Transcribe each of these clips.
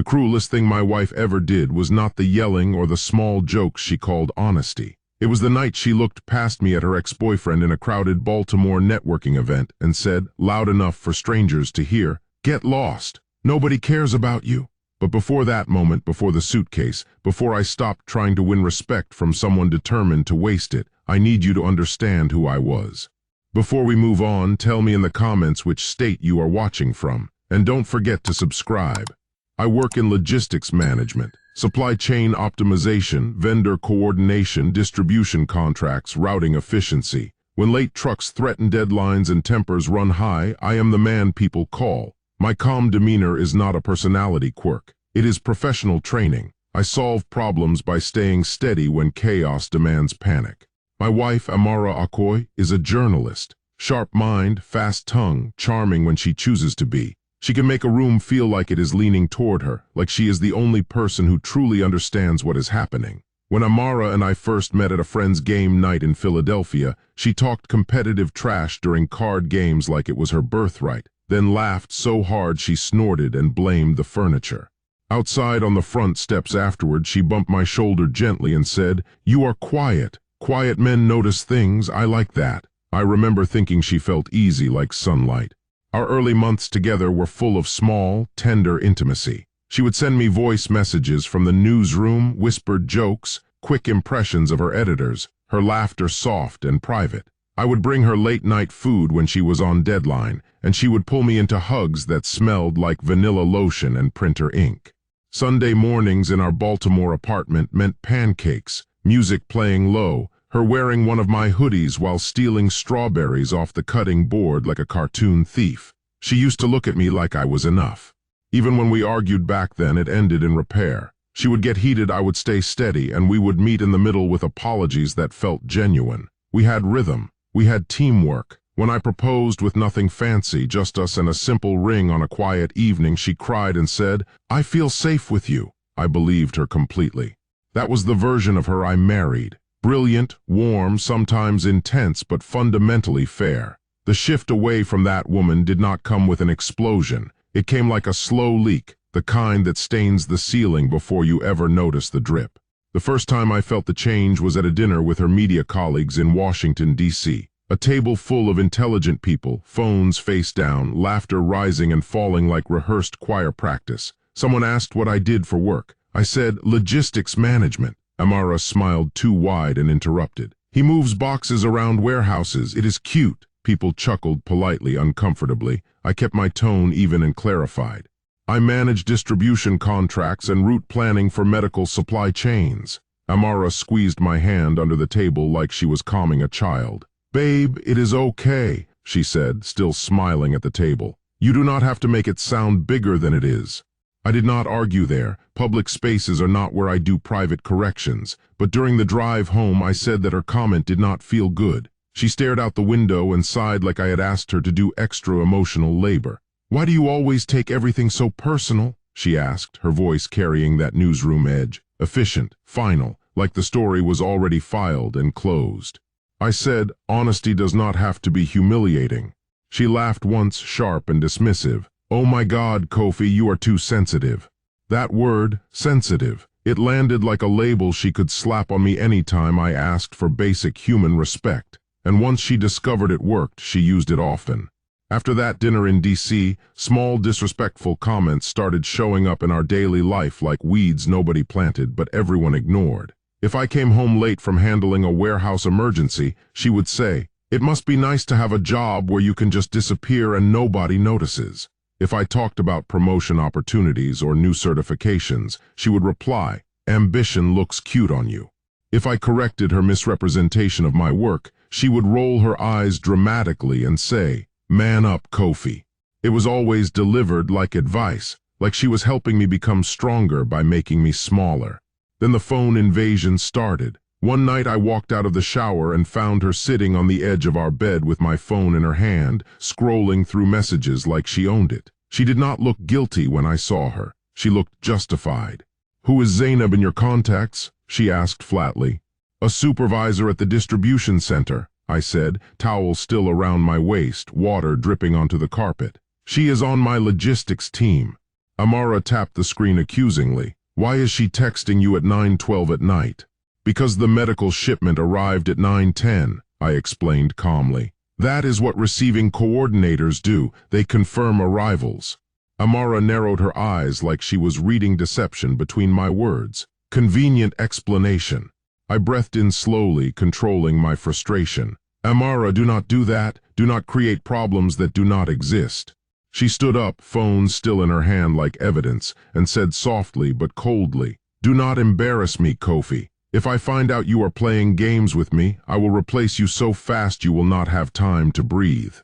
The cruelest thing my wife ever did was not the yelling or the small jokes she called honesty. It was the night she looked past me at her ex-boyfriend in a crowded Baltimore networking event and said, loud enough for strangers to hear, "Get lost. Nobody cares about you." But before that moment, before the suitcase, before I stopped trying to win respect from someone determined to waste it, I need you to understand who I was. Before we move on, tell me in the comments which state you are watching from, and don't forget to subscribe. I work in logistics management, supply chain optimization, vendor coordination, distribution contracts, routing efficiency. When late trucks threaten deadlines and tempers run high, I am the man people call. My calm demeanor is not a personality quirk. It is professional training. I solve problems by staying steady when chaos demands panic. My wife, Amara Akoy, is a journalist. Sharp mind, fast tongue, charming when she chooses to be. She can make a room feel like it is leaning toward her, like she is the only person who truly understands what is happening. When Amara and I first met at a friend's game night in Philadelphia, she talked competitive trash during card games like it was her birthright, then laughed so hard she snorted and blamed the furniture. Outside on the front steps afterward, she bumped my shoulder gently and said, "You are quiet. Quiet men notice things. I like that." I remember thinking she felt easy like sunlight. Our early months together were full of small, tender intimacy. She would send me voice messages from the newsroom, whispered jokes, quick impressions of her editors, her laughter soft and private. I would bring her late-night food when she was on deadline, and she would pull me into hugs that smelled like vanilla lotion and printer ink. Sunday mornings in our Baltimore apartment meant pancakes, music playing low, her wearing one of my hoodies while stealing strawberries off the cutting board like a cartoon thief. She used to look at me like I was enough. Even when we argued back then, it ended in repair. She would get heated, I would stay steady, and we would meet in the middle with apologies that felt genuine. We had rhythm. We had teamwork. When I proposed with nothing fancy, just us and a simple ring on a quiet evening, she cried and said, "I feel safe with you." I believed her completely. That was the version of her I married. Brilliant, warm, sometimes intense, but fundamentally fair. The shift away from that woman did not come with an explosion. It came like a slow leak, the kind that stains the ceiling before you ever notice the drip. The first time I felt the change was at a dinner with her media colleagues in Washington, D.C. A table full of intelligent people, phones face down, laughter rising and falling like rehearsed choir practice. Someone asked what I did for work. I said, "Logistics management." Amara smiled too wide and interrupted. "He moves boxes around warehouses. It is cute." People chuckled politely, uncomfortably. I kept my tone even and clarified. "I manage distribution contracts and route planning for medical supply chains." Amara squeezed my hand under the table like she was calming a child. "Babe, it is okay," she said, still smiling at the table. "You do not have to make it sound bigger than it is." I did not argue there. Public spaces are not where I do private corrections. But during the drive home, I said that her comment did not feel good. She stared out the window and sighed like I had asked her to do extra emotional labor. "Why do you always take everything so personal?" she asked, her voice carrying that newsroom edge. Efficient, final, like the story was already filed and closed. I said, "Honesty does not have to be humiliating." She laughed once, sharp and dismissive. "Oh my God, Kofi, you are too sensitive." That word, sensitive, it landed like a label she could slap on me anytime I asked for basic human respect. And once she discovered it worked, she used it often. After that dinner in D.C., small disrespectful comments started showing up in our daily life like weeds nobody planted but everyone ignored. If I came home late from handling a warehouse emergency, she would say, "It must be nice to have a job where you can just disappear and nobody notices." If I talked about promotion opportunities or new certifications, she would reply, "Ambition looks cute on you." If I corrected her misrepresentation of my work, she would roll her eyes dramatically and say, "Man up, Kofi." It was always delivered like advice, like she was helping me become stronger by making me smaller. Then the phone invasion started. One night I walked out of the shower and found her sitting on the edge of our bed with my phone in her hand, scrolling through messages like she owned it. She did not look guilty when I saw her. She looked justified. "Who is Zainab in your contacts?" she asked flatly. "A supervisor at the distribution center," I said, towel still around my waist, water dripping onto the carpet. "She is on my logistics team." Amara tapped the screen accusingly. Why is she texting you at 9:12 at night? Because the medical shipment arrived at 9:10, I explained calmly. That is what receiving coordinators do. They confirm arrivals. Amara narrowed her eyes like she was reading deception between my words. Convenient explanation. I breathed in slowly, controlling my frustration. Amara, do not do that. Do not create problems that do not exist. She stood up, phone still in her hand like evidence, and said softly but coldly, Do not embarrass me, Kofi. If I find out you are playing games with me, I will replace you so fast you will not have time to breathe.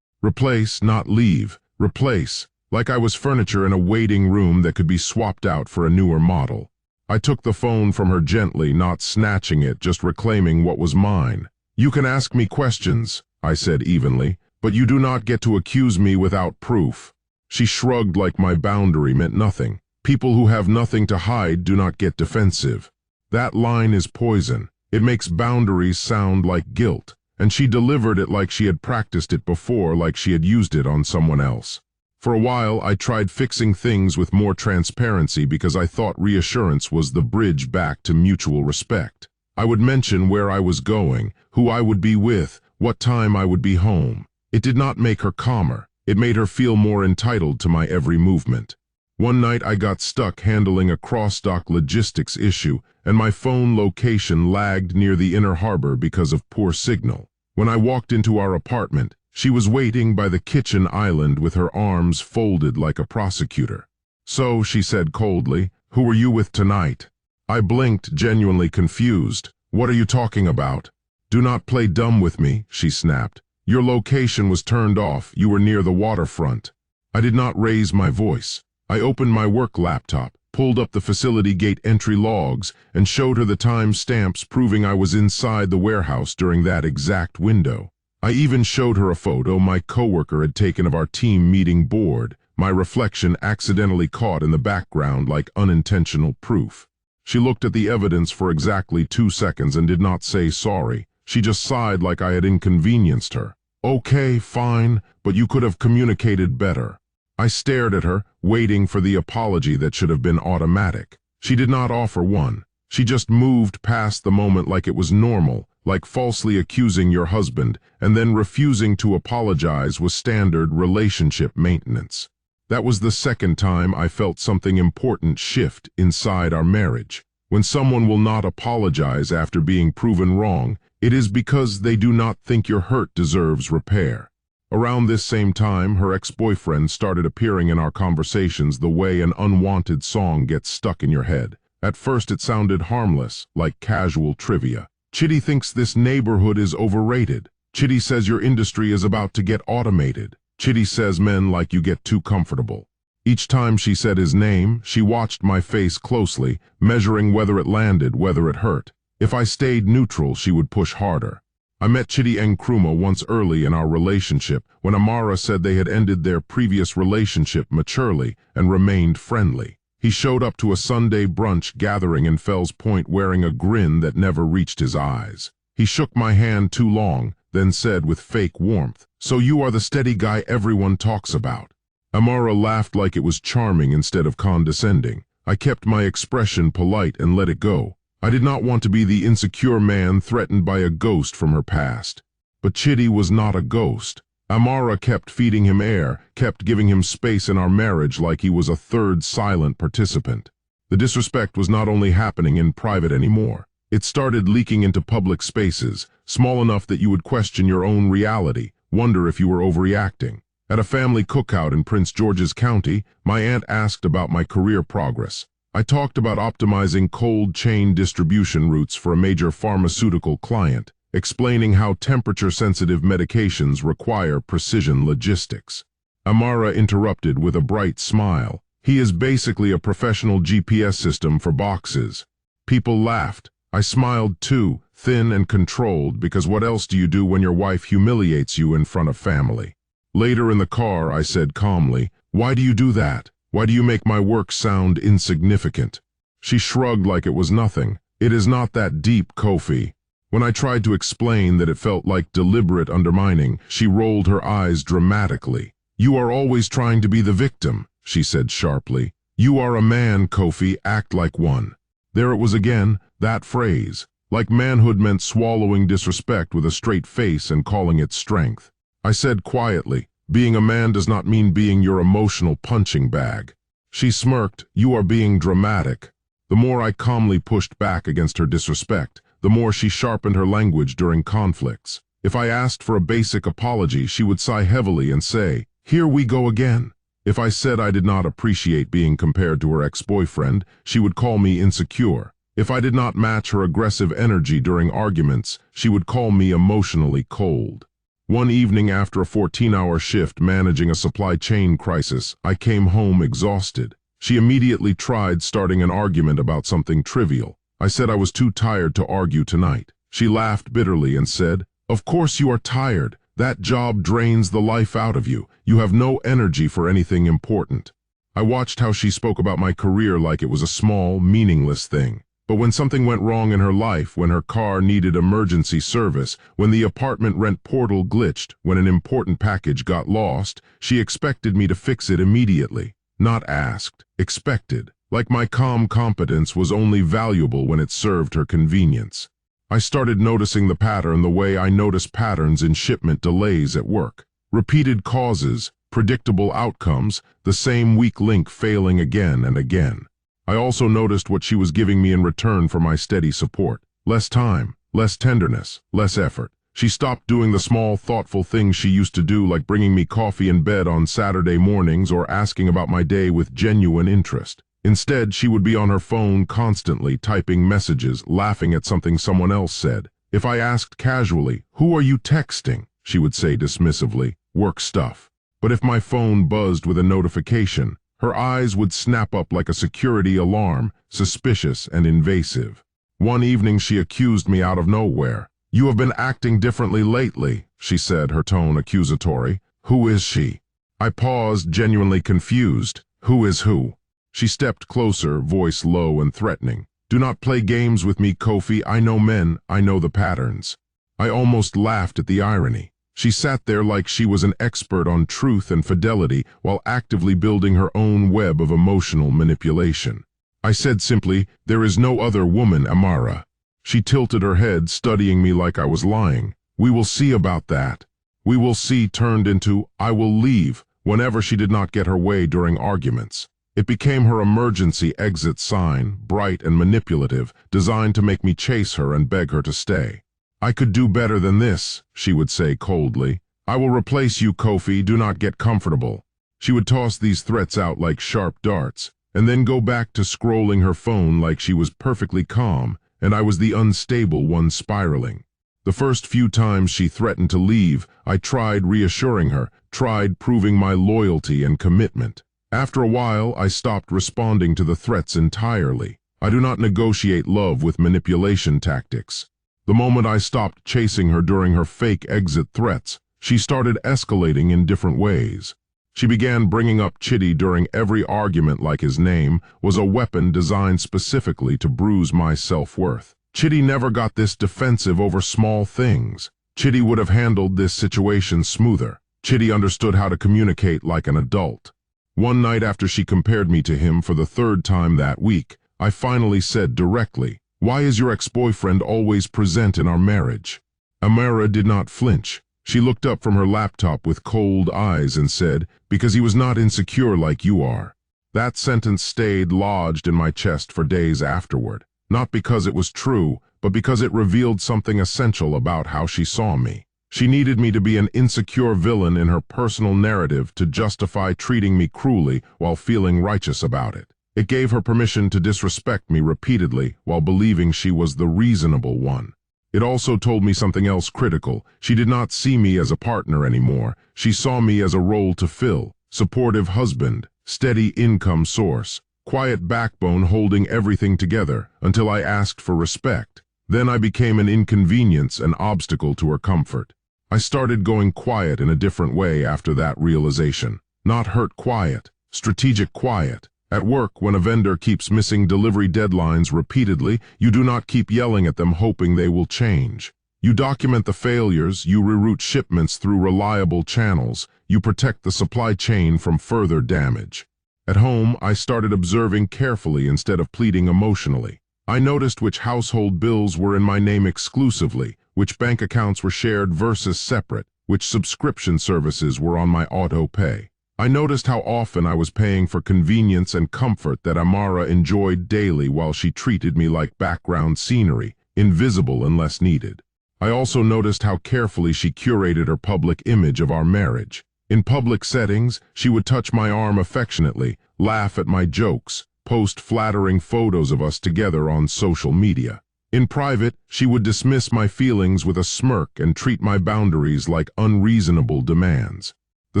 Replace, not leave. Replace. Like I was furniture in a waiting room that could be swapped out for a newer model. I took the phone from her gently, not snatching it, just reclaiming what was mine. You can ask me questions, I said evenly, but you do not get to accuse me without proof. She shrugged like my boundary meant nothing. People who have nothing to hide do not get defensive. That line is poison. It makes boundaries sound like guilt, and she delivered it like she had practiced it before, like she had used it on someone else. For a while, I tried fixing things with more transparency because I thought reassurance was the bridge back to mutual respect. I would mention where I was going, who I would be with, what time I would be home. It did not make her calmer. It made her feel more entitled to my every movement. One night I got stuck handling a cross-dock logistics issue, and my phone location lagged near the inner harbor because of poor signal. When I walked into our apartment, she was waiting by the kitchen island with her arms folded like a prosecutor. So, she said coldly, who are you with tonight? I blinked, genuinely confused. What are you talking about? Do not play dumb with me, she snapped. Your location was turned off. You were near the waterfront. I did not raise my voice. I opened my work laptop, pulled up the facility gate entry logs, and showed her the time stamps proving I was inside the warehouse during that exact window. I even showed her a photo my coworker had taken of our team meeting board, my reflection accidentally caught in the background like unintentional proof. She looked at the evidence for exactly 2 seconds and did not say sorry. She just sighed like I had inconvenienced her. Okay, fine, but you could have communicated better. I stared at her, waiting for the apology that should have been automatic. She did not offer one. She just moved past the moment like it was normal, like falsely accusing your husband and then refusing to apologize was standard relationship maintenance. That was the second time I felt something important shift inside our marriage. When someone will not apologize after being proven wrong, it is because they do not think your hurt deserves repair. Around this same time, her ex-boyfriend started appearing in our conversations the way an unwanted song gets stuck in your head. At first it sounded harmless, like casual trivia. Chitty thinks this neighborhood is overrated. Chitty says your industry is about to get automated. Chitty says men like you get too comfortable. Each time she said his name, she watched my face closely, measuring whether it landed, whether it hurt. If I stayed neutral, she would push harder. I met Chitty Nkrumah once early in our relationship when Amara said they had ended their previous relationship maturely and remained friendly. He showed up to a Sunday brunch gathering in Fells Point wearing a grin that never reached his eyes. He shook my hand too long, then said with fake warmth, "So you are the steady guy everyone talks about." Amara laughed like it was charming instead of condescending. I kept my expression polite and let it go. I did not want to be the insecure man threatened by a ghost from her past. But Chitty was not a ghost. Amara kept feeding him air, kept giving him space in our marriage like he was a third silent participant. The disrespect was not only happening in private anymore. It started leaking into public spaces, small enough that you would question your own reality, wonder if you were overreacting. At a family cookout in Prince George's County, my aunt asked about my career progress. I talked about optimizing cold chain distribution routes for a major pharmaceutical client, explaining how temperature-sensitive medications require precision logistics. Amara interrupted with a bright smile. He is basically a professional GPS system for boxes. People laughed. I smiled too, thin and controlled, because what else do you do when your wife humiliates you in front of family? Later in the car, I said calmly, "Why do you do that? Why do you make my work sound insignificant?" She shrugged like it was nothing. "It is not that deep, Kofi." When I tried to explain that it felt like deliberate undermining, she rolled her eyes dramatically. "You are always trying to be the victim," she said sharply. "You are a man, Kofi, act like one." There it was again, that phrase. Like manhood meant swallowing disrespect with a straight face and calling it strength. I said quietly, "Being a man does not mean being your emotional punching bag." She smirked, "You are being dramatic." The more I calmly pushed back against her disrespect, the more she sharpened her language during conflicts. If I asked for a basic apology, she would sigh heavily and say, "Here we go again." If I said I did not appreciate being compared to her ex-boyfriend, she would call me insecure. If I did not match her aggressive energy during arguments, she would call me emotionally cold. One evening after a 14-hour shift managing a supply chain crisis, I came home exhausted. She immediately tried starting an argument about something trivial. I said I was too tired to argue tonight. She laughed bitterly and said, "Of course you are tired. That job drains the life out of you. You have no energy for anything important." I watched how she spoke about my career like it was a small, meaningless thing. But when something went wrong in her life, when her car needed emergency service, when the apartment rent portal glitched, when an important package got lost, she expected me to fix it immediately. Not asked, expected. Like my calm competence was only valuable when it served her convenience. I started noticing the pattern the way I notice patterns in shipment delays at work. Repeated causes, predictable outcomes, the same weak link failing again and again. I also noticed what she was giving me in return for my steady support. Less time, less tenderness, less effort. She stopped doing the small, thoughtful things she used to do, like bringing me coffee in bed on Saturday mornings or asking about my day with genuine interest. Instead, she would be on her phone constantly, typing messages, laughing at something someone else said. If I asked casually, "Who are you texting?" she would say dismissively, "Work stuff." But if my phone buzzed with a notification, her eyes would snap up like a security alarm, suspicious and invasive. One evening she accused me out of nowhere. "You have been acting differently lately," she said, her tone accusatory. "Who is she?" I paused, genuinely confused. Who is who? She stepped closer, voice low and threatening. "Do not play games with me, Kofi. I know men. I know the patterns." I almost laughed at the irony. She sat there like she was an expert on truth and fidelity while actively building her own web of emotional manipulation. I said simply, "There is no other woman, Amara." She tilted her head, studying me like I was lying. "We will see about that." "We will see" turned into "I will leave" whenever she did not get her way during arguments. It became her emergency exit sign, bright and manipulative, designed to make me chase her and beg her to stay. "I could do better than this," she would say coldly. "I will replace you, Kofi. Do not get comfortable." She would toss these threats out like sharp darts, and then go back to scrolling her phone like she was perfectly calm, and I was the unstable one spiraling. The first few times she threatened to leave, I tried reassuring her, tried proving my loyalty and commitment. After a while, I stopped responding to the threats entirely. I do not negotiate love with manipulation tactics. The moment I stopped chasing her during her fake exit threats, she started escalating in different ways. She began bringing up Chitty during every argument like his name was a weapon designed specifically to bruise my self-worth. Chitty never got this defensive over small things. Chitty would have handled this situation smoother. Chitty understood how to communicate like an adult. One night after she compared me to him for the third time that week, I finally said directly, "Why is your ex-boyfriend always present in our marriage?" Amara did not flinch. She looked up from her laptop with cold eyes and said, "Because he was not insecure like you are." That sentence stayed lodged in my chest for days afterward, not because it was true, but because it revealed something essential about how she saw me. She needed me to be an insecure villain in her personal narrative to justify treating me cruelly while feeling righteous about it. It gave her permission to disrespect me repeatedly while believing she was the reasonable one. It also told me something else critical. She did not see me as a partner anymore. She saw me as a role to fill, supportive husband, steady income source, quiet backbone holding everything together until I asked for respect. Then I became an inconvenience, an obstacle to her comfort. I started going quiet in a different way after that realization. Not hurt quiet, strategic quiet. At work, when a vendor keeps missing delivery deadlines repeatedly, you do not keep yelling at them hoping they will change. You document the failures, you reroute shipments through reliable channels, you protect the supply chain from further damage. At home, I started observing carefully instead of pleading emotionally. I noticed which household bills were in my name exclusively, which bank accounts were shared versus separate, which subscription services were on my auto pay. I noticed how often I was paying for convenience and comfort that Amara enjoyed daily while she treated me like background scenery, invisible unless needed. I also noticed how carefully she curated her public image of our marriage. In public settings, she would touch my arm affectionately, laugh at my jokes, post flattering photos of us together on social media. In private, she would dismiss my feelings with a smirk and treat my boundaries like unreasonable demands. The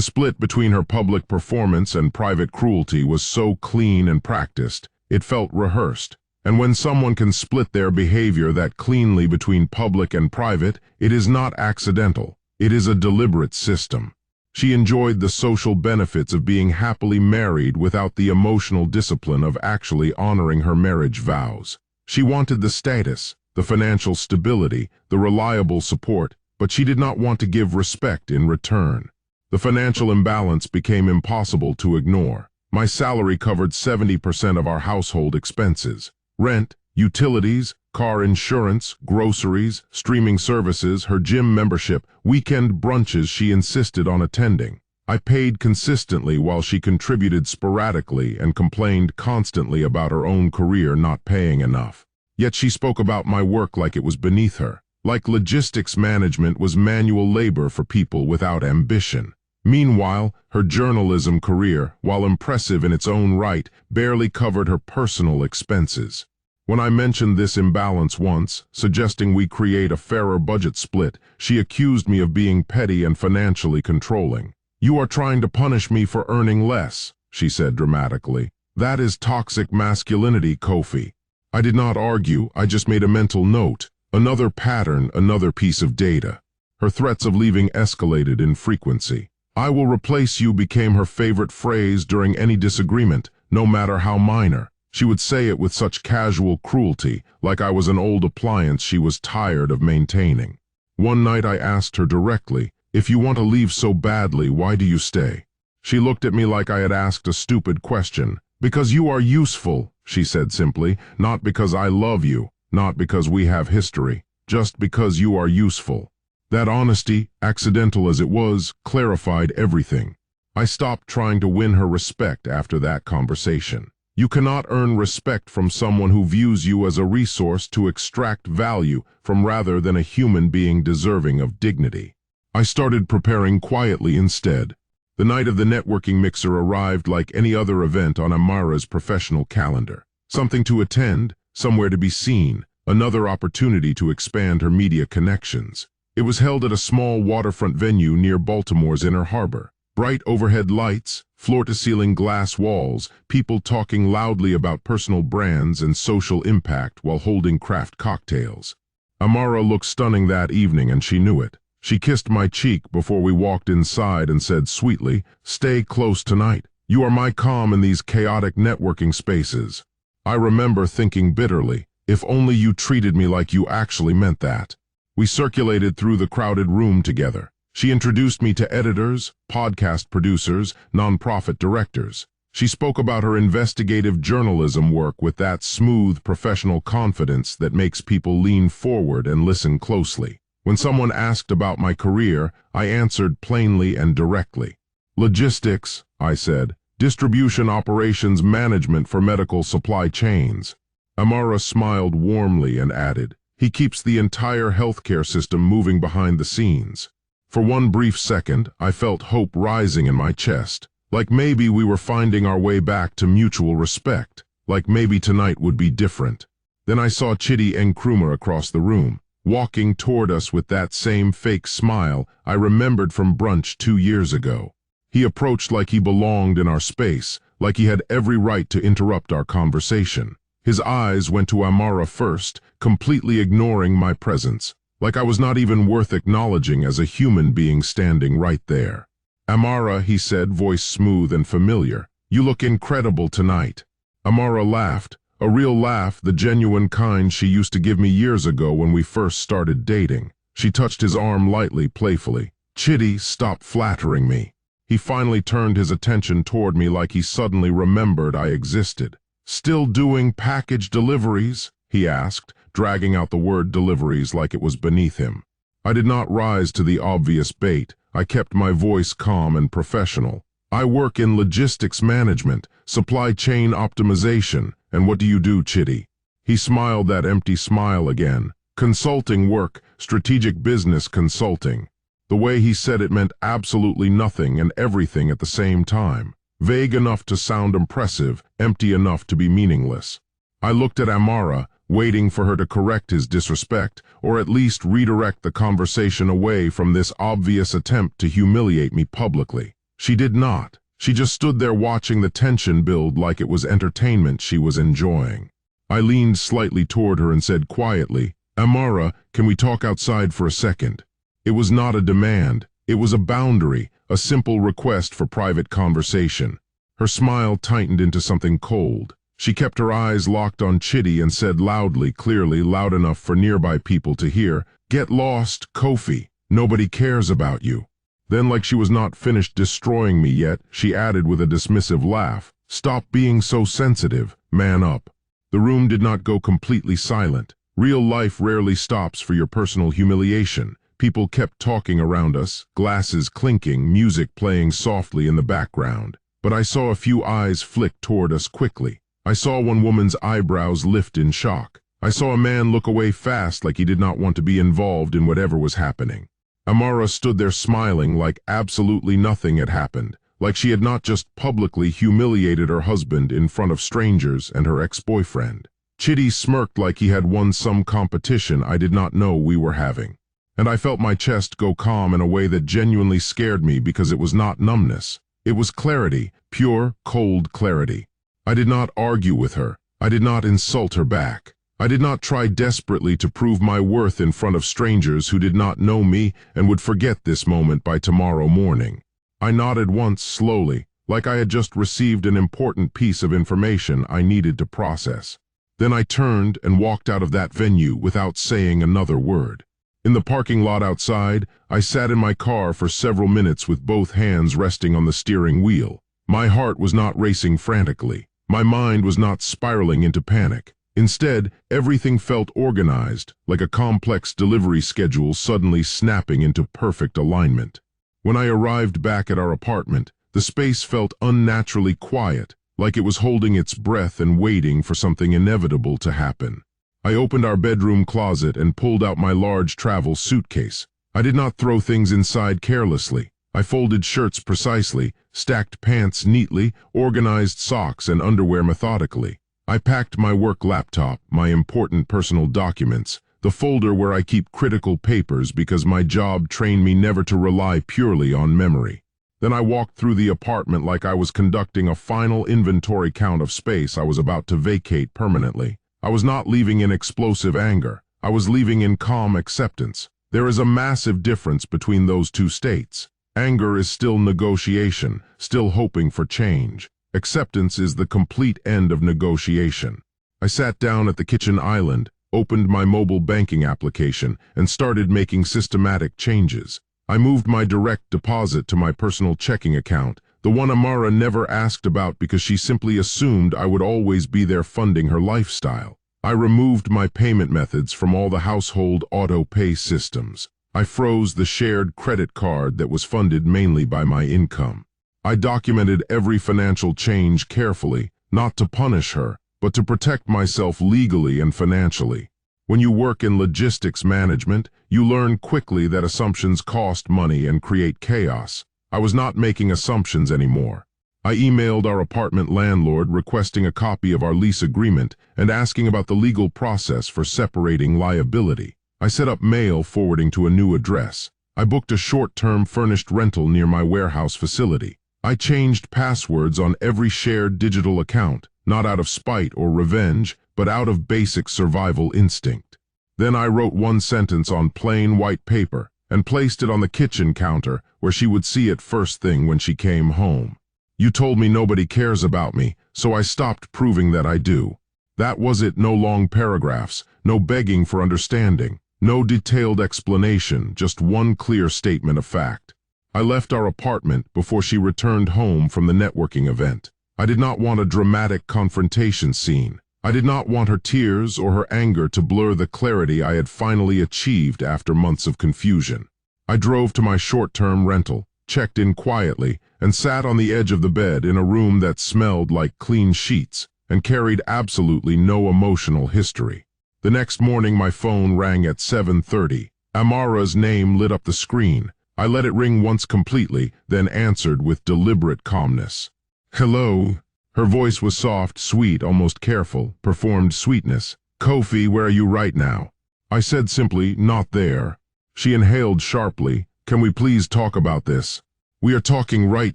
split between her public performance and private cruelty was so clean and practiced, it felt rehearsed. And when someone can split their behavior that cleanly between public and private, it is not accidental. It is a deliberate system. She enjoyed the social benefits of being happily married without the emotional discipline of actually honoring her marriage vows. She wanted the status, the financial stability, the reliable support, but she did not want to give respect in return. The financial imbalance became impossible to ignore. My salary covered 70% of our household expenses. Rent, utilities, car insurance, groceries, streaming services, her gym membership, weekend brunches she insisted on attending. I paid consistently while she contributed sporadically and complained constantly about her own career not paying enough. Yet she spoke about my work like it was beneath her, like logistics management was manual labor for people without ambition. Meanwhile, her journalism career, while impressive in its own right, barely covered her personal expenses. When I mentioned this imbalance once, suggesting we create a fairer budget split, she accused me of being petty and financially controlling. "You are trying to punish me for earning less," she said dramatically. "That is toxic masculinity, Kofi." I did not argue, I just made a mental note. Another pattern, another piece of data. Her threats of leaving escalated in frequency. "I will replace you" became her favorite phrase during any disagreement, no matter how minor. She would say it with such casual cruelty, like I was an old appliance she was tired of maintaining. One night I asked her directly, "If you want to leave so badly, why do you stay?" She looked at me like I had asked a stupid question. "Because you are useful," she said simply, "not because I love you, not because we have history, just because you are useful." That honesty, accidental as it was, clarified everything. I stopped trying to win her respect after that conversation. You cannot earn respect from someone who views you as a resource to extract value from rather than a human being deserving of dignity. I started preparing quietly instead. The night of the networking mixer arrived like any other event on Amara's professional calendar. Something to attend, somewhere to be seen, another opportunity to expand her media connections. It was held at a small waterfront venue near Baltimore's Inner Harbor. Bright overhead lights, floor-to-ceiling glass walls, people talking loudly about personal brands and social impact while holding craft cocktails. Amara looked stunning that evening and she knew it. She kissed my cheek before we walked inside and said sweetly, "Stay close tonight. You are my calm in these chaotic networking spaces." I remember thinking bitterly, if only you treated me like you actually meant that. We circulated through the crowded room together. She introduced me to editors, podcast producers, nonprofit directors. She spoke about her investigative journalism work with that smooth, professional confidence that makes people lean forward and listen closely. When someone asked about my career, I answered plainly and directly. "Logistics," I said. "Distribution operations management for medical supply chains." Amara smiled warmly and added, "He keeps the entire healthcare system moving behind the scenes." For one brief second, I felt hope rising in my chest, like maybe we were finding our way back to mutual respect, like maybe tonight would be different. Then I saw Chidi Nkrumah across the room, walking toward us with that same fake smile I remembered from brunch 2 years ago. He approached like he belonged in our space, like he had every right to interrupt our conversation. His eyes went to Amara first, completely ignoring my presence, like I was not even worth acknowledging as a human being standing right there. "Amara," he said, voice smooth and familiar, "you look incredible tonight." Amara laughed, a real laugh, the genuine kind she used to give me years ago when we first started dating. She touched his arm lightly, playfully. "Chidi, stop flattering me." He finally turned his attention toward me like he suddenly remembered I existed. "Still doing package deliveries?" he asked, dragging out the word deliveries like it was beneath him. I did not rise to the obvious bait. I kept my voice calm and professional. "I work in logistics management, supply chain optimization, and what do you do, Chitty?" He smiled that empty smile again. "Consulting work, strategic business consulting." The way he said it meant absolutely nothing and everything at the same time. Vague enough to sound impressive, empty enough to be meaningless. I looked at Amara, waiting for her to correct his disrespect, or at least redirect the conversation away from this obvious attempt to humiliate me publicly. She did not. She just stood there watching the tension build like it was entertainment she was enjoying. I leaned slightly toward her and said quietly, "Amara, can we talk outside for a second?" It was not a demand. It was a boundary, a simple request for private conversation. Her smile tightened into something cold. She kept her eyes locked on Chitty and said loudly, clearly, loud enough for nearby people to hear, "Get lost, Kofi. Nobody cares about you." Then, like she was not finished destroying me yet, she added with a dismissive laugh, "Stop being so sensitive. Man up." The room did not go completely silent. Real life rarely stops for your personal humiliation. People kept talking around us, glasses clinking, music playing softly in the background. But I saw a few eyes flick toward us quickly. I saw one woman's eyebrows lift in shock. I saw a man look away fast like he did not want to be involved in whatever was happening. Amara stood there smiling like absolutely nothing had happened, like she had not just publicly humiliated her husband in front of strangers and her ex-boyfriend. Chitty smirked like he had won some competition I did not know we were having. And I felt my chest go calm in a way that genuinely scared me because it was not numbness. It was clarity, pure, cold clarity. I did not argue with her. I did not insult her back. I did not try desperately to prove my worth in front of strangers who did not know me and would forget this moment by tomorrow morning. I nodded once slowly, like I had just received an important piece of information I needed to process. Then I turned and walked out of that venue without saying another word. In the parking lot outside, I sat in my car for several minutes with both hands resting on the steering wheel. My heart was not racing frantically. My mind was not spiraling into panic. Instead, everything felt organized, like a complex delivery schedule suddenly snapping into perfect alignment. When I arrived back at our apartment, the space felt unnaturally quiet, like it was holding its breath and waiting for something inevitable to happen. I opened our bedroom closet and pulled out my large travel suitcase. I did not throw things inside carelessly. I folded shirts precisely, stacked pants neatly, organized socks and underwear methodically. I packed my work laptop, my important personal documents, the folder where I keep critical papers because my job trained me never to rely purely on memory. Then I walked through the apartment like I was conducting a final inventory count of space I was about to vacate permanently. I was not leaving in explosive anger. I was leaving in calm acceptance. There is a massive difference between those two states. Anger is still negotiation, still hoping for change. Acceptance is the complete end of negotiation. I sat down at the kitchen island, opened my mobile banking application, and started making systematic changes. I moved my direct deposit to my personal checking account, the one Amara never asked about because she simply assumed I would always be there funding her lifestyle. I removed my payment methods from all the household auto-pay systems. I froze the shared credit card that was funded mainly by my income. I documented every financial change carefully, not to punish her, but to protect myself legally and financially. When you work in logistics management, you learn quickly that assumptions cost money and create chaos. I was not making assumptions anymore. I emailed our apartment landlord requesting a copy of our lease agreement and asking about the legal process for separating liability. I set up mail forwarding to a new address. I booked a short-term furnished rental near my warehouse facility. I changed passwords on every shared digital account, not out of spite or revenge, but out of basic survival instinct. Then I wrote one sentence on plain white paper and placed it on the kitchen counter where she would see it first thing when she came home. You told me nobody cares about me, so I stopped proving that I do. That was it. No long paragraphs, no begging for understanding, no detailed explanation, just one clear statement of fact. I left our apartment before she returned home from the networking event. I did not want a dramatic confrontation scene. I did not want her tears or her anger to blur the clarity I had finally achieved after months of confusion. I drove to my short-term rental, checked in quietly, and sat on the edge of the bed in a room that smelled like clean sheets and carried absolutely no emotional history. The next morning my phone rang at 7:30. Amara's name lit up the screen. I let it ring once completely, then answered with deliberate calmness. "Hello." Her voice was soft, sweet, almost careful, performed sweetness. "Kofi, where are you right now?" I said simply, "Not there." She inhaled sharply. "Can we please talk about this?" "We are talking right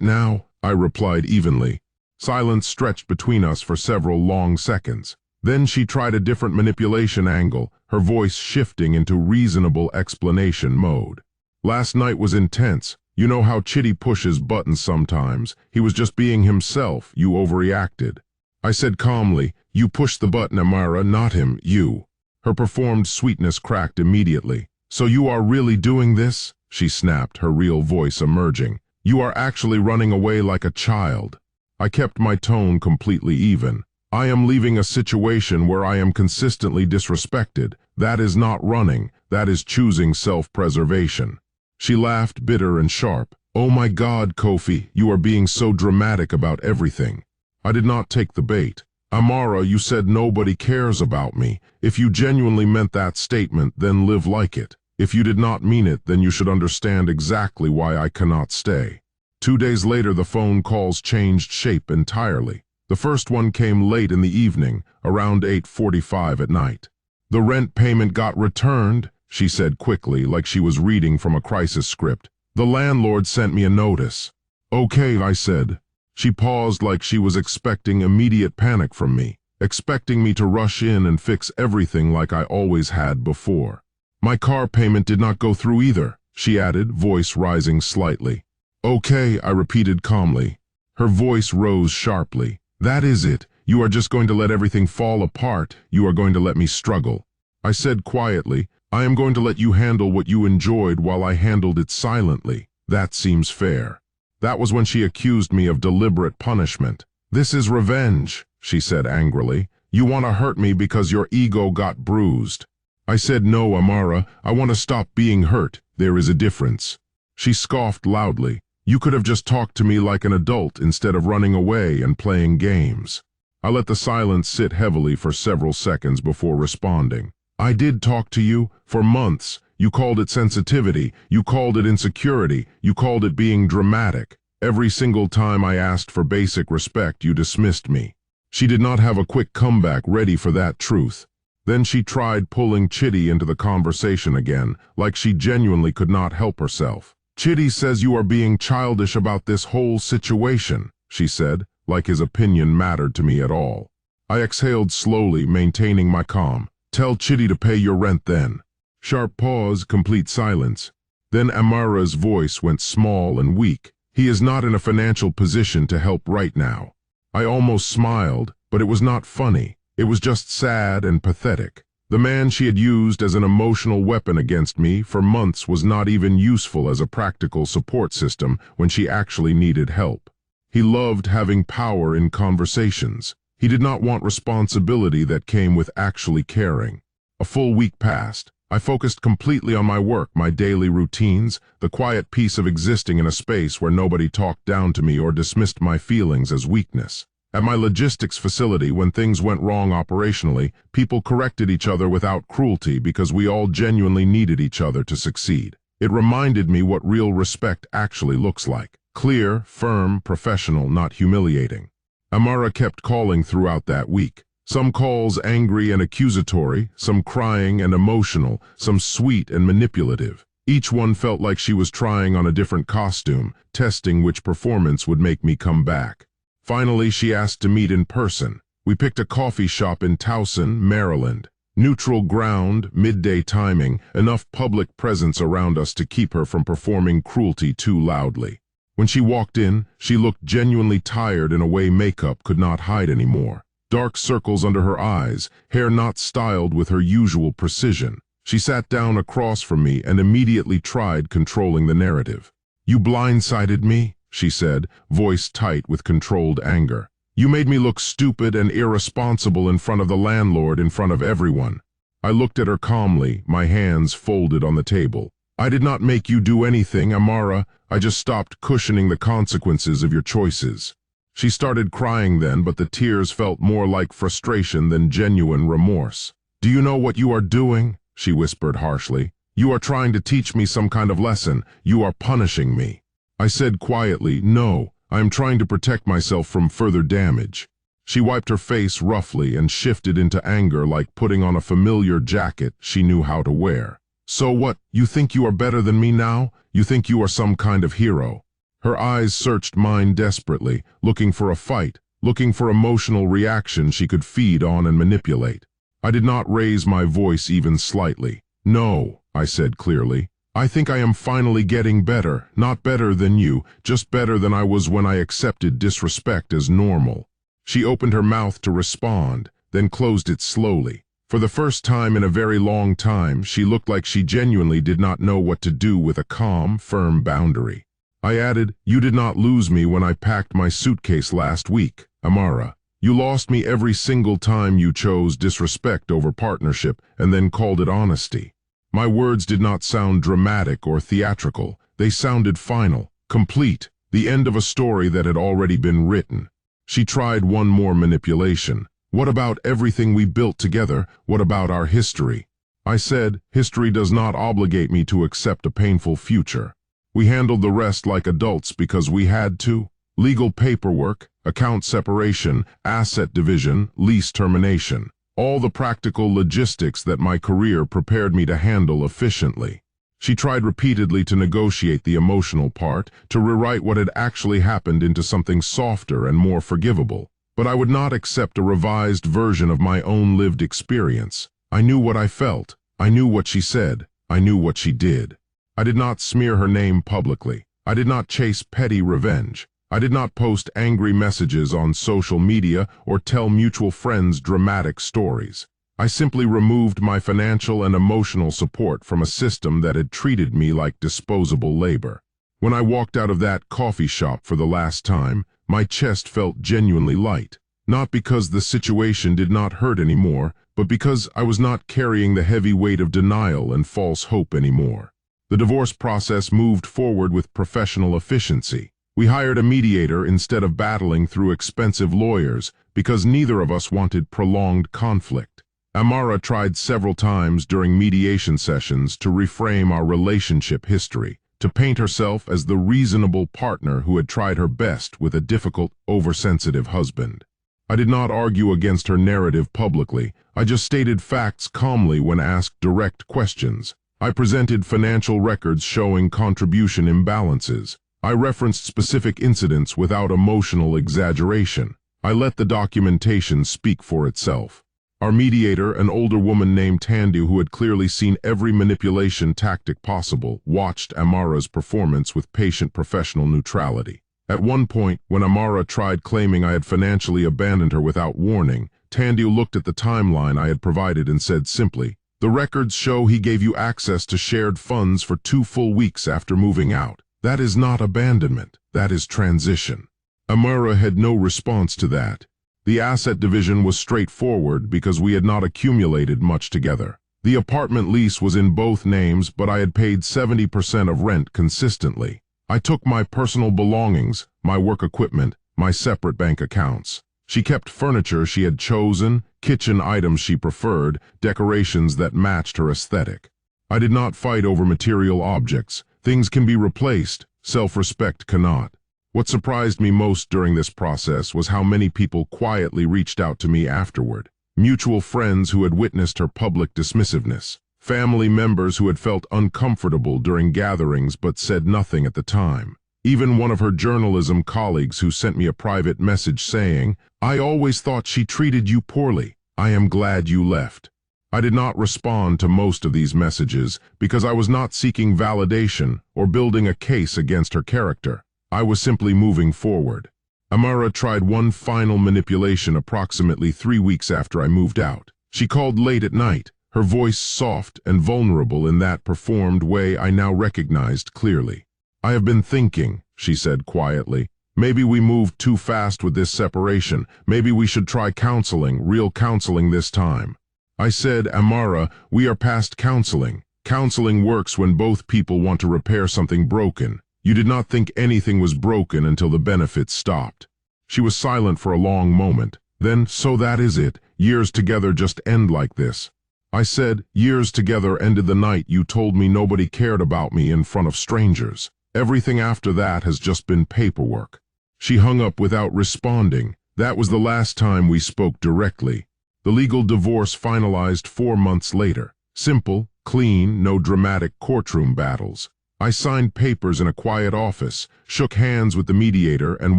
now," I replied evenly. Silence stretched between us for several long seconds. Then she tried a different manipulation angle, her voice shifting into reasonable explanation mode. "Last night was intense. You know how Chitty pushes buttons sometimes. He was just being himself. You overreacted." I said calmly, "You pushed the button, Amara, not him, you." Her performed sweetness cracked immediately. "So you are really doing this?" she snapped, her real voice emerging. "You are actually running away like a child." I kept my tone completely even. "I am leaving a situation where I am consistently disrespected. That is not running. That is choosing self-preservation." She laughed, bitter and sharp. "Oh my God, Kofi, you are being so dramatic about everything." I did not take the bait. "Amara, you said nobody cares about me. If you genuinely meant that statement, then live like it. If you did not mean it, then you should understand exactly why I cannot stay." 2 days later, the phone calls changed shape entirely. The first one came late in the evening, around 8:45 at night. "The rent payment got returned," she said quickly, like she was reading from a crisis script. "The landlord sent me a notice." "Okay," I said. She paused like she was expecting immediate panic from me, expecting me to rush in and fix everything like I always had before. "My car payment did not go through either," she added, voice rising slightly. "Okay," I repeated calmly. Her voice rose sharply. "That is it. You are just going to let everything fall apart. You are going to let me struggle." I said quietly, "I am going to let you handle what you enjoyed while I handled it silently. That seems fair." That was when she accused me of deliberate punishment. "This is revenge," she said angrily. "You want to hurt me because your ego got bruised." I said, "No, Amara, I want to stop being hurt. There is a difference." She scoffed loudly. "You could have just talked to me like an adult instead of running away and playing games." I let the silence sit heavily for several seconds before responding. "I did talk to you for months. You called it sensitivity, you called it insecurity, you called it being dramatic. Every single time I asked for basic respect, you dismissed me." She did not have a quick comeback ready for that truth. Then she tried pulling Chitty into the conversation again, like she genuinely could not help herself. "Chitty says you are being childish about this whole situation," she said, like his opinion mattered to me at all. I exhaled slowly, maintaining my calm. "Tell Chitty to pay your rent then." Sharp pause, complete silence. Then Amara's voice went small and weak. "He is not in a financial position to help right now." I almost smiled, but it was not funny. It was just sad and pathetic. The man she had used as an emotional weapon against me for months was not even useful as a practical support system when she actually needed help. He loved having power in conversations. He did not want responsibility that came with actually caring. A full week passed. I focused completely on my work, my daily routines, the quiet peace of existing in a space where nobody talked down to me or dismissed my feelings as weakness. At my logistics facility, when things went wrong operationally, people corrected each other without cruelty because we all genuinely needed each other to succeed. It reminded me what real respect actually looks like. Clear, firm, professional, not humiliating. Amara kept calling throughout that week. Some calls angry and accusatory, some crying and emotional, some sweet and manipulative. Each one felt like she was trying on a different costume, testing which performance would make me come back. Finally, she asked to meet in person. We picked a coffee shop in Towson, Maryland. Neutral ground, midday timing, enough public presence around us to keep her from performing cruelty too loudly. When she walked in, she looked genuinely tired in a way makeup could not hide anymore. Dark circles under her eyes, hair not styled with her usual precision. She sat down across from me and immediately tried controlling the narrative. "You blindsided me," she said, voice tight with controlled anger. "You made me look stupid and irresponsible in front of the landlord, in front of everyone." I looked at her calmly, my hands folded on the table. "I did not make you do anything, Amara. I just stopped cushioning the consequences of your choices." She started crying then, but the tears felt more like frustration than genuine remorse. "Do you know what you are doing?" she whispered harshly. "You are trying to teach me some kind of lesson. You are punishing me." I said quietly, "No, I am trying to protect myself from further damage." She wiped her face roughly and shifted into anger, like putting on a familiar jacket she knew how to wear. "So what? You think you are better than me now? You think you are some kind of hero?" Her eyes searched mine desperately, looking for a fight, looking for emotional reaction she could feed on and manipulate. I did not raise my voice even slightly. "No," I said clearly. "I think I am finally getting better, not better than you, just better than I was when I accepted disrespect as normal." She opened her mouth to respond, then closed it slowly. For the first time in a very long time, she looked like she genuinely did not know what to do with a calm, firm boundary. I added, "You did not lose me when I packed my suitcase last week, Amara. You lost me every single time you chose disrespect over partnership and then called it honesty." My words did not sound dramatic or theatrical. They sounded final, complete, the end of a story that had already been written. She tried one more manipulation. "What about everything we built together? What about our history?" I said, "History does not obligate me to accept a painful future. We handled the rest like adults because we had to. Legal paperwork, account separation, asset division, lease termination. All the practical logistics that my career prepared me to handle efficiently." She tried repeatedly to negotiate the emotional part, to rewrite what had actually happened into something softer and more forgivable. But I would not accept a revised version of my own lived experience. I knew what I felt. I knew what she said. I knew what she did. I did not smear her name publicly. I did not chase petty revenge. I did not post angry messages on social media or tell mutual friends dramatic stories. I simply removed my financial and emotional support from a system that had treated me like disposable labor. When I walked out of that coffee shop for the last time, my chest felt genuinely light. Not because the situation did not hurt anymore, but because I was not carrying the heavy weight of denial and false hope anymore. The divorce process moved forward with professional efficiency. We hired a mediator instead of battling through expensive lawyers because neither of us wanted prolonged conflict. Amara tried several times during mediation sessions to reframe our relationship history, to paint herself as the reasonable partner who had tried her best with a difficult, oversensitive husband. I did not argue against her narrative publicly. I just stated facts calmly when asked direct questions. I presented financial records showing contribution imbalances. I referenced specific incidents without emotional exaggeration. I let the documentation speak for itself. Our mediator, an older woman named Tandy who had clearly seen every manipulation tactic possible, watched Amara's performance with patient professional neutrality. At one point, when Amara tried claiming I had financially abandoned her without warning, Tandy looked at the timeline I had provided and said simply, "The records show he gave you access to shared funds for 2 full weeks after moving out. That is not abandonment, that is transition." Amara had no response to that. The asset division was straightforward because we had not accumulated much together. The apartment lease was in both names, but I had paid 70% of rent consistently. I took my personal belongings, my work equipment, my separate bank accounts. She kept furniture she had chosen, kitchen items she preferred, decorations that matched her aesthetic. I did not fight over material objects. Things can be replaced, self-respect cannot. What surprised me most during this process was how many people quietly reached out to me afterward. Mutual friends who had witnessed her public dismissiveness. Family members who had felt uncomfortable during gatherings but said nothing at the time. Even one of her journalism colleagues who sent me a private message saying, "I always thought she treated you poorly. I am glad you left." I did not respond to most of these messages because I was not seeking validation or building a case against her character. I was simply moving forward. Amara tried one final manipulation approximately 3 weeks after I moved out. She called late at night, her voice soft and vulnerable in that performed way I now recognized clearly. "I have been thinking," she said quietly. "Maybe we moved too fast with this separation. Maybe we should try counseling, real counseling this time." I said, "Amara, we are past counseling. Counseling works when both people want to repair something broken. You did not think anything was broken until the benefits stopped." She was silent for a long moment. Then, "So that is it. Years together just end like this." I said, "Years together ended the night you told me nobody cared about me in front of strangers. Everything after that has just been paperwork." She hung up without responding. That was the last time we spoke directly. The legal divorce finalized 4 months later. Simple, clean, no dramatic courtroom battles. I signed papers in a quiet office, shook hands with the mediator, and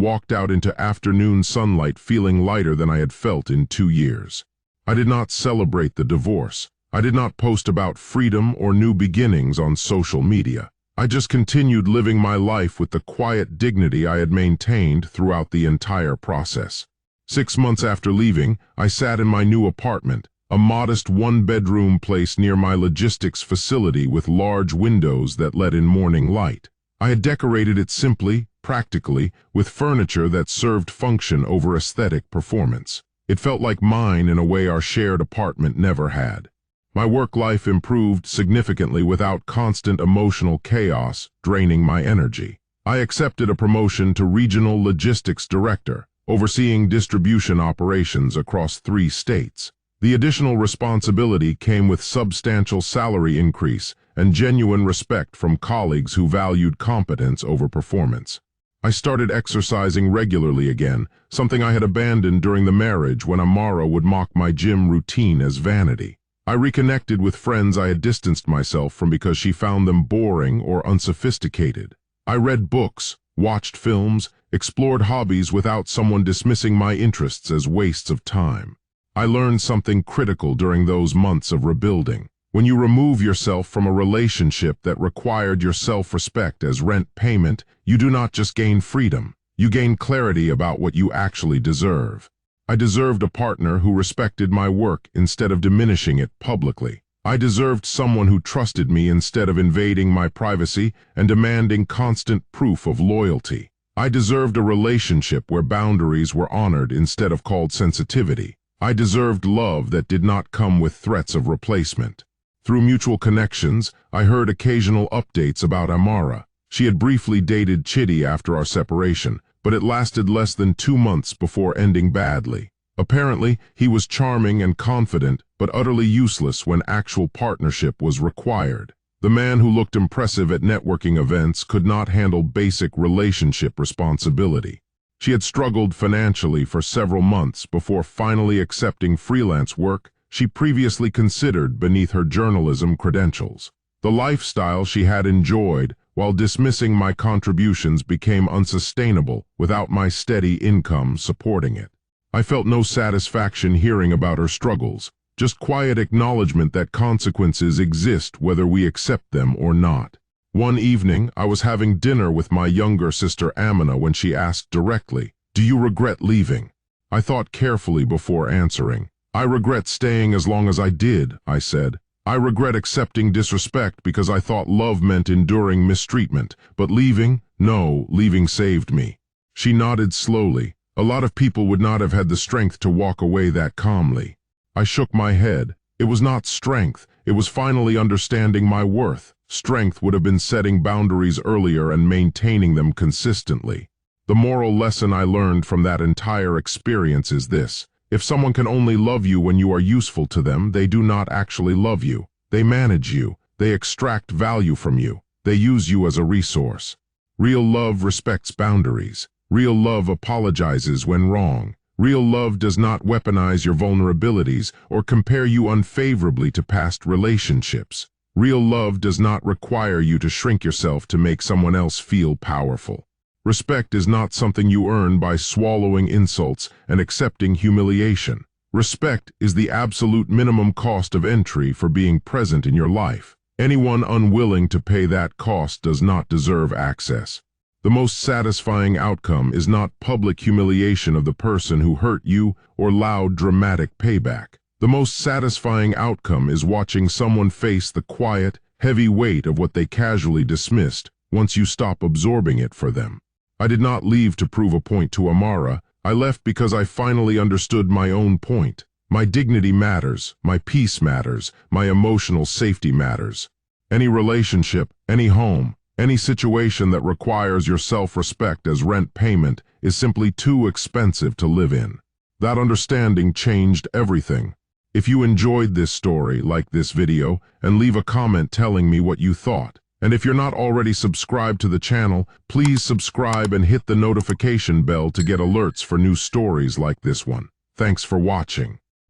walked out into afternoon sunlight feeling lighter than I had felt in 2 years. I did not celebrate the divorce. I did not post about freedom or new beginnings on social media. I just continued living my life with the quiet dignity I had maintained throughout the entire process. 6 months after leaving, I sat in my new apartment, a modest one-bedroom place near my logistics facility with large windows that let in morning light. I had decorated it simply, practically, with furniture that served function over aesthetic performance. It felt like mine in a way our shared apartment never had. My work life improved significantly without constant emotional chaos draining my energy. I accepted a promotion to Regional Logistics Director, overseeing distribution operations across 3 states. The additional responsibility came with substantial salary increase and genuine respect from colleagues who valued competence over performance. I started exercising regularly again, something I had abandoned during the marriage when Amara would mock my gym routine as vanity. I reconnected with friends I had distanced myself from because she found them boring or unsophisticated. I read books, watched films, explored hobbies without someone dismissing my interests as wastes of time. I learned something critical during those months of rebuilding. When you remove yourself from a relationship that required your self-respect as rent payment, you do not just gain freedom, you gain clarity about what you actually deserve. I deserved a partner who respected my work instead of diminishing it publicly. I deserved someone who trusted me instead of invading my privacy and demanding constant proof of loyalty. I deserved a relationship where boundaries were honored instead of called sensitivity. I deserved love that did not come with threats of replacement. Through mutual connections, I heard occasional updates about Amara. She had briefly dated Chitty after our separation, but it lasted less than 2 months before ending badly. Apparently, he was charming and confident, but utterly useless when actual partnership was required. The man who looked impressive at networking events could not handle basic relationship responsibility. She had struggled financially for several months before finally accepting freelance work she previously considered beneath her journalism credentials. The lifestyle she had enjoyed, while dismissing my contributions, became unsustainable without my steady income supporting it. I felt no satisfaction hearing about her struggles, just quiet acknowledgement that consequences exist whether we accept them or not. One evening, I was having dinner with my younger sister Amina when she asked directly, "Do you regret leaving?" I thought carefully before answering. "I regret staying as long as I did," I said. "I regret accepting disrespect because I thought love meant enduring mistreatment, but leaving? No, leaving saved me." She nodded slowly. A lot of people would not have had the strength to walk away that calmly. I shook my head. It was not strength, it was finally understanding my worth. Strength would have been setting boundaries earlier and maintaining them consistently. The moral lesson I learned from that entire experience is this: if someone can only love you when you are useful to them, they do not actually love you. They manage you, they extract value from you, they use you as a resource. Real love respects boundaries. Real love apologizes when wrong. Real love does not weaponize your vulnerabilities or compare you unfavorably to past relationships. Real love does not require you to shrink yourself to make someone else feel powerful. Respect is not something you earn by swallowing insults and accepting humiliation. Respect is the absolute minimum cost of entry for being present in your life. Anyone unwilling to pay that cost does not deserve access. The most satisfying outcome is not public humiliation of the person who hurt you or loud, dramatic payback. The most satisfying outcome is watching someone face the quiet, heavy weight of what they casually dismissed, once you stop absorbing it for them. I did not leave to prove a point to Amara. I left because I finally understood my own point. My dignity matters, my peace matters, my emotional safety matters. Any relationship, any home, any situation that requires your self-respect as rent payment is simply too expensive to live in. That understanding changed everything. If you enjoyed this story, like this video, and leave a comment telling me what you thought. And if you're not already subscribed to the channel, please subscribe and hit the notification bell to get alerts for new stories like this one. Thanks for watching.